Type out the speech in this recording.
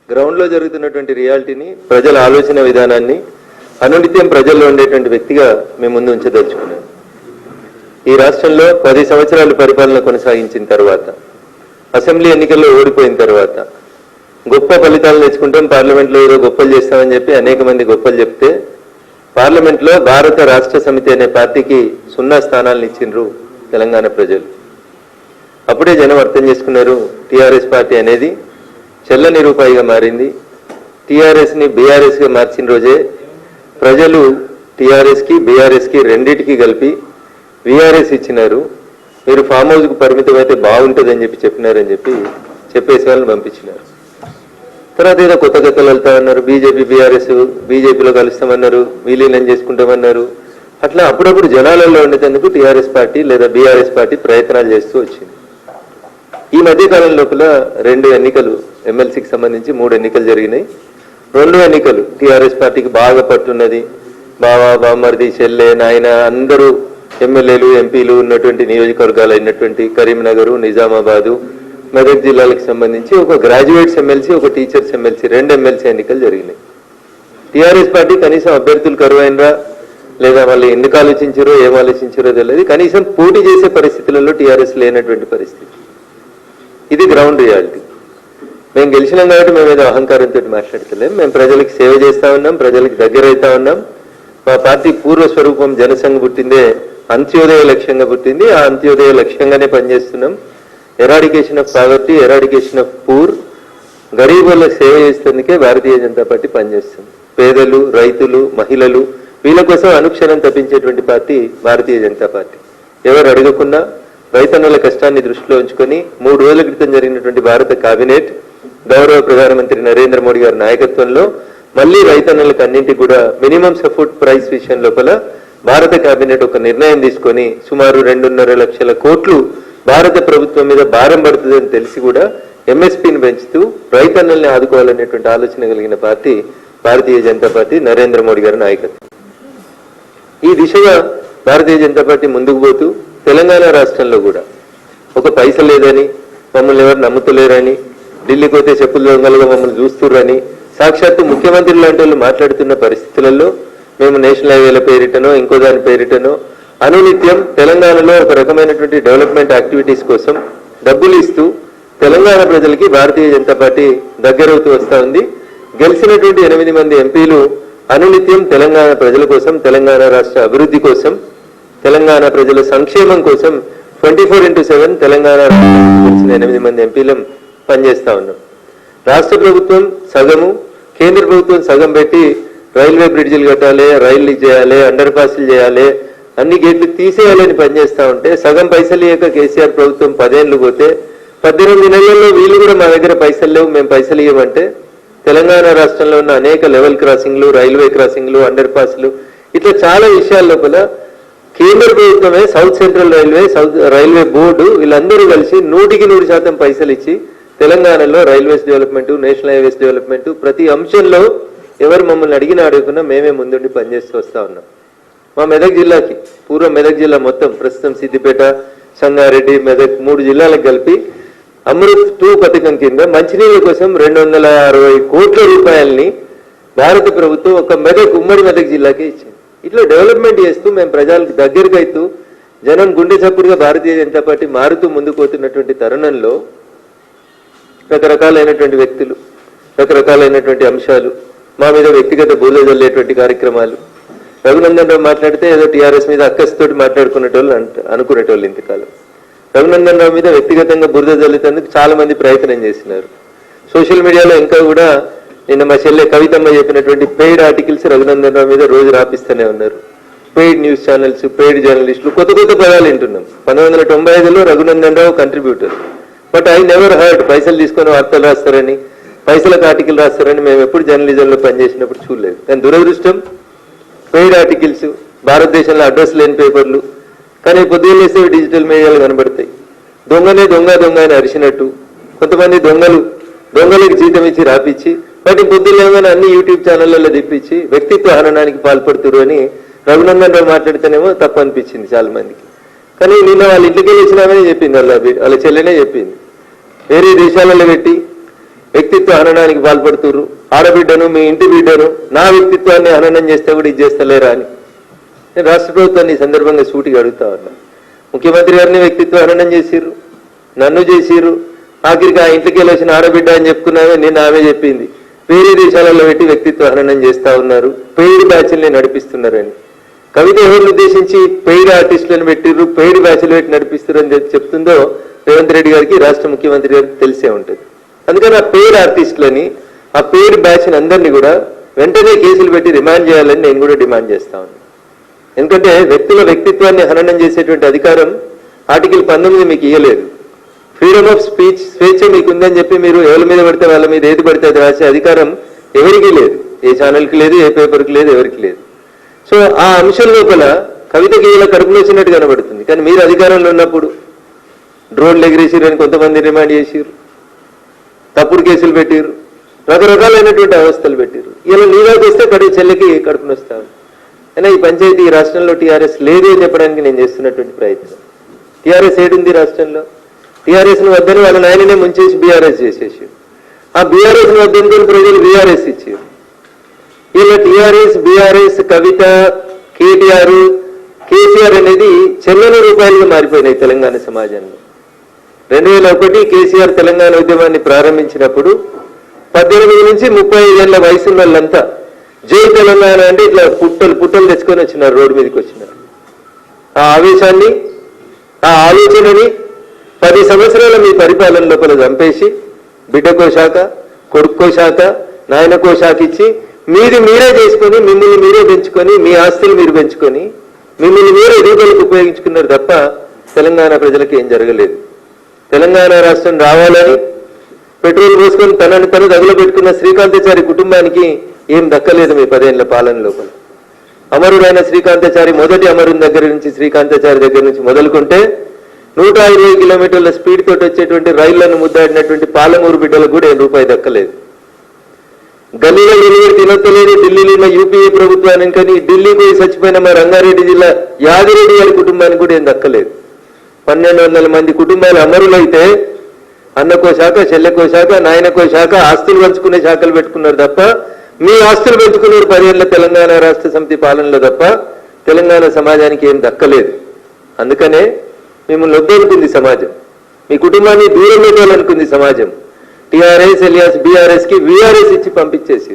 గ్రౌండ్లో జరుగుతున్నటువంటి రియాలిటీని, ప్రజల ఆలోచన విధానాన్ని అనునిత్యం ప్రజల్లో ఉండేటువంటి వ్యక్తిగా మేము ముందు ఉంచదలుచుకున్నాం. ఈ రాష్ట్రంలో 10 సంవత్సరాలు పరిపాలన కొనసాగించిన తర్వాత, అసెంబ్లీ ఎన్నికల్లో ఓడిపోయిన తర్వాత గొప్ప ఫలితాలు తెచ్చుకుంటాం, పార్లమెంట్లో ఏదో గొప్పలు చేస్తామని చెప్పి అనేక మంది గొప్పలు చెప్తే పార్లమెంట్లో భారత రాష్ట్ర సమితి అనే పార్టీకి 0 స్థానాలను ఇచ్చిండ్రు తెలంగాణ ప్రజలు. అప్పుడే జనం అర్థం చేసుకున్నారు టీఆర్ఎస్ పార్టీ అనేది చెల్లని రూపాయిగా మారింది. టీఆర్ఎస్ని బీఆర్ఎస్గా మార్చిన రోజే ప్రజలు టీఆర్ఎస్కి బీఆర్ఎస్కి రెండింటికి కలిపి వీఆర్ఎస్ ఇచ్చినారు. మీరు ఫామ్ హౌస్కు పరిమితమైతే బాగుంటుందని చెప్పినారని చెప్పేసి వాళ్ళని పంపించినారు. తర్వాత ఏదో కొత్త కథలు వెళ్తామన్నారు, బీజేపీ బీఆర్ఎస్ బీజేపీలో కలుస్తామన్నారు, విలీనం చేసుకుంటామన్నారు. అట్లా అప్పుడప్పుడు జనాలలో ఉండేందుకు టీఆర్ఎస్ పార్టీ లేదా బీఆర్ఎస్ పార్టీ ప్రయత్నాలు చేస్తూ వచ్చింది. ఈ మధ్యకాలం లోపల 2 ఎన్నికలు, ఎమ్మెల్సీకి సంబంధించి 3 ఎన్నికలు జరిగినాయి. 2 ఎన్నికలు టీఆర్ఎస్ పార్టీకి బాగా పట్టున్నది. బావా, బామ్మర్ది, చెల్లె, నాయన అందరూ ఎమ్మెల్యేలు ఎంపీలు ఉన్నటువంటి నియోజకవర్గాలు అయినటువంటి కరీంనగర్, నిజామాబాదు, మెదక్ జిల్లాలకు సంబంధించి ఒక గ్రాడ్యుయేట్స్ ఎమ్మెల్సీ, ఒక టీచర్స్ ఎమ్మెల్సీ, 2 ఎమ్మెల్సీ ఎన్నికలు జరిగినాయి. టీఆర్ఎస్ పార్టీ కనీసం అభ్యర్థులు కరువైనరా లేదా వాళ్ళు ఎందుకు ఆలోచించారో ఏం ఆలోచించారో తెలియదు, కనీసం పోటీ చేసే పరిస్థితులలో టీఆర్ఎస్ లేనటువంటి పరిస్థితి. ఇది గ్రౌండ్ రియాలిటీ. మేము గెలిచినాం కాబట్టి మేము ఏదో అహంకారంతో మాట్లాడతలేం. మేము ప్రజలకు సేవ చేస్తా ఉన్నాం, ప్రజలకు దగ్గర అవుతా ఉన్నాం. మా పార్టీ పూర్వస్వరూపం జనసంఘ పుట్టిందే అంత్యోదయ లక్ష్యంగా పుట్టింది. ఆ అంత్యోదయ లక్ష్యంగానే పనిచేస్తున్నాం. Eradication of poverty, eradication of poor, గరీబులకు సేవ చేసేందుకే భారతీయ జనతా పార్టీ పనిచేస్తుంది. పేదలు, రైతులు, మహిళలు వీళ్ళ కోసం అనుక్షణం తప్పించేటువంటి పార్టీ భారతీయ జనతా పార్టీ. ఎవరు అడగకుండా రైతన్నుల కష్టాన్ని దృష్టిలో ఉంచుకొని 3 రోజుల క్రితం జరిగినటువంటి భారత కేబినెట్ గౌరవ ప్రధానమంత్రి నరేంద్ర మోడీ గారి నాయకత్వంలో మళ్ళీ రైతన్నులకు అన్నింటికి కూడా మినిమం సపోర్ట్ ప్రైస్ విషయం లోపల భారత కేబినెట్ ఒక నిర్ణయం తీసుకొని సుమారు 2.5 లక్షల కోట్లు భారత ప్రభుత్వం మీద భారం పడుతుందని తెలిసి కూడా ఎంఎస్పీని పెంచుతూ రైతన్నుల్ని ఆదుకోవాలనేటువంటి ఆలోచన కలిగిన పార్టీ భారతీయ జనతా పార్టీ, నరేంద్ర మోడీ గారి నాయకత్వం. ఈ దిశగా భారతీయ జనతా పార్టీ ముందుకు పోతూ తెలంగాణ రాష్ట్రంలో కూడా ఒక పైస లేదని, మమ్మల్ని ఎవరు నమ్ముతలేరని, ఢిల్లీకి పోతే చెప్పులు దొంగలుగా మమ్మల్ని చూస్తుర్రని సాక్షాత్తు ముఖ్యమంత్రి లాంటి వాళ్ళు మాట్లాడుతున్న పరిస్థితులలో మేము నేషనల్ హైవేల పేరిటనో ఇంకో దాని పేరిటనో అనునిత్యం తెలంగాణలో ఒక రకమైనటువంటి డెవలప్మెంట్ యాక్టివిటీస్ కోసం డబ్బులు ఇస్తూ తెలంగాణ ప్రజలకి భారతీయ జనతా పార్టీ దగ్గరవుతూ వస్తూ ఉంది. గెలిచినటువంటి 8 మంది ఎంపీలు అనునిత్యం తెలంగాణ ప్రజల కోసం, తెలంగాణ రాష్ట్ర అభివృద్ధి కోసం, తెలంగాణ ప్రజల సంక్షేమం కోసం 24/7 తెలంగాణ గెలిచిన 8 మంది ఎంపీలం పనిచేస్తా ఉన్నాం. రాష్ట్ర ప్రభుత్వం సగము, కేంద్ర ప్రభుత్వం సగం పెట్టి రైల్వే బ్రిడ్జిలు కట్టాలి, రైళ్లు చేయాలి, అండర్ పాస్లు చేయాలి, అన్ని గేట్లు తీసేయాలని పనిచేస్తా ఉంటే సగం పైసలు ఇవ్వక కేసీఆర్ ప్రభుత్వం 10 ఏళ్ళు పోతే 18 నెలల్లో వీళ్ళు కూడా మా దగ్గర పైసలు లేవు, మేము పైసలు ఇవ్వమంటే తెలంగాణ రాష్ట్రంలో ఉన్న అనేక లెవెల్ క్రాసింగ్లు, రైల్వే క్రాసింగ్లు, అండర్ పాస్లు ఇట్లా చాలా విషయాల లోపల కేంద్ర ప్రభుత్వమే, south central railway, railway board వీళ్ళందరూ కలిసి 100% పైసలు ఇచ్చి తెలంగాణలో railways development, national highways development ప్రతి అంశంలో ఎవరు మమ్మల్ని అడగకుండా మేమే ముందుండి పనిచేస్తూ వస్తా ఉన్నాం. మా మెదక్ జిల్లాకి, పూర్వ మెదక్ జిల్లా మొత్తం ప్రస్తుతం సిద్దిపేట, సంగారెడ్డి, మెదక్ 3 జిల్లాలకు కలిపి అమృత్ 2 పథకం కింద మంచినీళ్ళ కోసం 260 కోట్ల రూపాయలని భారత ప్రభుత్వం ఒక ఉమ్మడి మెదక్ జిల్లాకే ఇచ్చింది. ఇట్లా డెవలప్మెంట్ చేస్తూ మేము ప్రజలకు దగ్గరికి అవుతూ జనం గుండె చప్పుడుగా భారతీయ జనతా పార్టీ మారుతూ ముందుకు పోతున్నటువంటి తరుణంలో రకరకాలైనటువంటి వ్యక్తులు, రకరకాలైనటువంటి అంశాలు, మా మీద వ్యక్తిగత బూలో జల్లేటువంటి కార్యక్రమాలు. రఘునందన్ రావు మాట్లాడితే ఏదో టీఆర్ఎస్ మీద అక్కస్తోటి మాట్లాడుకునేటోళ్ళు అనుకునేటోళ్ళు ఇంతకాలం. రఘునందన్ రావు మీద వ్యక్తిగతంగా బురద జల్లేందుకు చాలా మంది ప్రయత్నం చేసినారు. సోషల్ మీడియాలో ఇంకా కూడా నిన్న మా చెల్లె కవితమ్మ చెప్పినటువంటి పెయిడ్ ఆర్టికల్స్ రఘునందన్ రావు మీద రోజు రాపిస్తూనే ఉన్నారు. పెయిడ్ న్యూస్ ఛానల్స్, పెయిడ్ జర్నలిస్టులు, కొత్త కొత్త పదాలు వింటున్నాం. 1995లో Raghunandan Rao contributor, but I never heard పైసలు తీసుకొని వార్తలు రాస్తారని, పైసలకు ఆర్టికల్ రాస్తారని మేము ఎప్పుడు జర్నలిజంలో పనిచేసినప్పుడు చూడలేదు. కానీ దురదృష్టం పెయిడ్ ఆర్టికల్స్, భారతదేశంలో అడ్రస్ లేని పేపర్లు, కానీ పొద్దున్న వేస్తే డిజిటల్ మీడియాలు కనబడతాయి. దొంగనే దొంగ అని అరిచినట్టు కొంతమంది దొంగలకు జీతం ఇచ్చి రాపిచ్చి వాటి పొద్దులేమని అన్ని యూట్యూబ్ ఛానళ్లలో తెప్పించి వ్యక్తిత్వ హననానికి పాల్పడుతురు అని రఘునందన్ రావు మాట్లాడితేనేమో తప్పు అనిపించింది చాలా మందికి. కానీ నిన్న వాళ్ళ ఇంటికి వచ్చినామని చెప్పింది, వాళ్ళ చెల్లెనే చెప్పింది. వేరే దేశాలలో పెట్టి వ్యక్తిత్వ హననానికి పాల్పడుతున్నారు. ఆడబిడ్డను, మీ ఇంటి బిడ్డను, నా వ్యక్తిత్వాన్ని హననం చేస్తే కూడా ఇది చేస్తలేరా అని నేను రాష్ట్ర ప్రభుత్వాన్ని ఈ సందర్భంగా సూటిగా అడుగుతా ఉన్నా. ముఖ్యమంత్రి గారిని వ్యక్తిత్వ హననం చేసిర్రు, నన్ను చేసిర్రు. ఆఖరికి ఆ ఇంటికి వెళ్ళొచ్చిన ఆడబిడ్డ అని చెప్పుకున్నామే, నేను ఆమె చెప్పింది వేరే దేశాలలో పెట్టి వ్యక్తిత్వ హననం చేస్తా ఉన్నారు, పెయిడ్ బ్యాచ్ల్ని నడిపిస్తున్నారని. కవిత ఎవరిని ఉద్దేశించి పెయిడ్ ఆర్టిస్టులను పెట్టిర్రు, పెయిడ్ బ్యాచ్లు పెట్టి నడిపిస్తారు అని చెప్తుందో రేవంత్ రెడ్డి గారికి, రాష్ట్ర ముఖ్యమంత్రి గారికి తెలిసే ఉంటుంది. అందుకని ఆ పెయిడ్ ఆర్టిస్టులని, ఆ పెయిడ్ బ్యాచ్ని అందరినీ కూడా వెంటనే కేసులు పెట్టి రిమాండ్ చేయాలని నేను కూడా డిమాండ్ చేస్తా ఉన్నాను. ఎందుకంటే వ్యక్తుల వ్యక్తిత్వాన్ని హననం చేసేటువంటి అధికారం ఆర్టికల్ 19 మీకు ఇవ్వలేదు. ఫ్రీడమ్ ఆఫ్ స్పీచ్, స్వేచ్ఛ మీకు ఉందని చెప్పి మీరు ఎవరి మీద పడితే వాళ్ళ మీద ఏది పడితే అది రాసే అధికారం ఎవరికీ లేదు. ఏ ఛానల్కి లేదు, ఏ పేపర్కి లేదు, ఎవరికి లేదు. సో ఆ అంశం లోపల కవితకి ఇలా కడుపులో వచ్చినట్టు కనబడుతుంది. కానీ మీరు అధికారంలో ఉన్నప్పుడు డ్రోన్లు ఎగిరేసిరని కొంతమంది రిమాండ్ చేసిరు, తప్పుడు కేసులు పెట్టిరు, రకరకాలైనటువంటి అవస్థలు పెట్టిరు. ఇలా నీదాకి వస్తే చెల్లెకి కడుపున వస్తాను. అయినా ఈ పంచాయతీ ఈ రాష్ట్రంలో టీఆర్ఎస్ లేదు అని చెప్పడానికి నేను చేస్తున్నటువంటి ప్రయత్నం. టీఆర్ఎస్ ఏడుంది రాష్ట్రంలో? టీఆర్ఎస్ని వద్దని వాళ్ళ నాయననే ముంచేసి బీఆర్ఎస్ చేసేసి, ఆ బీఆర్ఎస్ని వద్దనుకొని ప్రజలు బీఆర్ఎస్ ఇచ్చారు. ఇలా టీఆర్ఎస్, బీఆర్ఎస్, కవిత, కేటీఆర్, కేసీఆర్ అనేది చెల్లని రూపాయలుగా మారిపోయినాయి తెలంగాణ సమాజంలో. 2001 కేసీఆర్ తెలంగాణ ఉద్యమాన్ని ప్రారంభించినప్పుడు 18 నుంచి 35 ఏళ్ల వయసున్న వాళ్ళంతా జై తెలంగాణ అంటే ఇట్లా పుట్టలు తెచ్చుకొని వచ్చినారు, రోడ్డు మీదకి వచ్చినారు. ఆ ఆవేశాన్ని, ఆ ఆలోచనని 10 సంవత్సరాల మీ పరిపాలన లోపల చంపేసి బిడ్డకో శాఖ, కొడుక్కో శాఖ, నాయనకో శాఖ ఇచ్చి మీది మీరే చేసుకొని, మిమ్మల్ని మీరే పెంచుకొని, మీ ఆస్తులు మీరు పెంచుకొని, మిమ్మల్ని మీరే ఎదుగుదలకు ఉపయోగించుకున్నారు తప్ప తెలంగాణ ప్రజలకు ఏం జరగలేదు. తెలంగాణ రాష్ట్రం రావాలని పెట్రోల్ పోసుకొని తనని తను తగులు పెట్టుకున్న శ్రీకాంతాచారి కుటుంబానికి ఏం దక్కలేదు మీ 10 ఏళ్ల పాలన లోపల. అమరుడైన శ్రీకాంతాచారి, మొదటి అమరుని దగ్గర నుంచి, శ్రీకాంతాచారి దగ్గర నుంచి మొదలుకుంటే 120 కిలోమీటర్ల స్పీడ్ తోటి వచ్చేటువంటి రైళ్లను ముద్దాడినటువంటి పాలమూరు బిడ్డలకు కూడా ₹1 దక్కలేదు. గల్లీలో ఎనిమిది తినొత్తలేదు ఢిల్లీలో ఉన్న యూపీఏ ప్రభుత్వానికి, కానీ ఢిల్లీకి పోయి చచ్చిపోయిన మా రంగారెడ్డి జిల్లా యాదిరెడ్డి గారి కుటుంబానికి కూడా ఏం దక్కలేదు. 1200 మంది కుటుంబాలు అమరులైతే అన్నకో శాఖ, చెల్లెకో శాఖ, నాయనకో శాఖ, ఆస్తులు పంచుకునే శాఖలు పెట్టుకున్నారు తప్ప మీ ఆస్తులు పెంచుకున్నారు 10 ఏళ్ల తెలంగాణ రాష్ట్ర సమితి పాలనలో తప్ప తెలంగాణ సమాజానికి ఏం దక్కలేదు. అందుకనే మిమ్మల్ని వద్దనుకుంది సమాజం, మీ కుటుంబాన్ని దూరం పెట్టాలనుకుంది సమాజం. టీఆర్ఎస్ ఎలియాస్ బీఆర్ఎస్కి వీఆర్ఎస్ ఇచ్చి పంపించేసి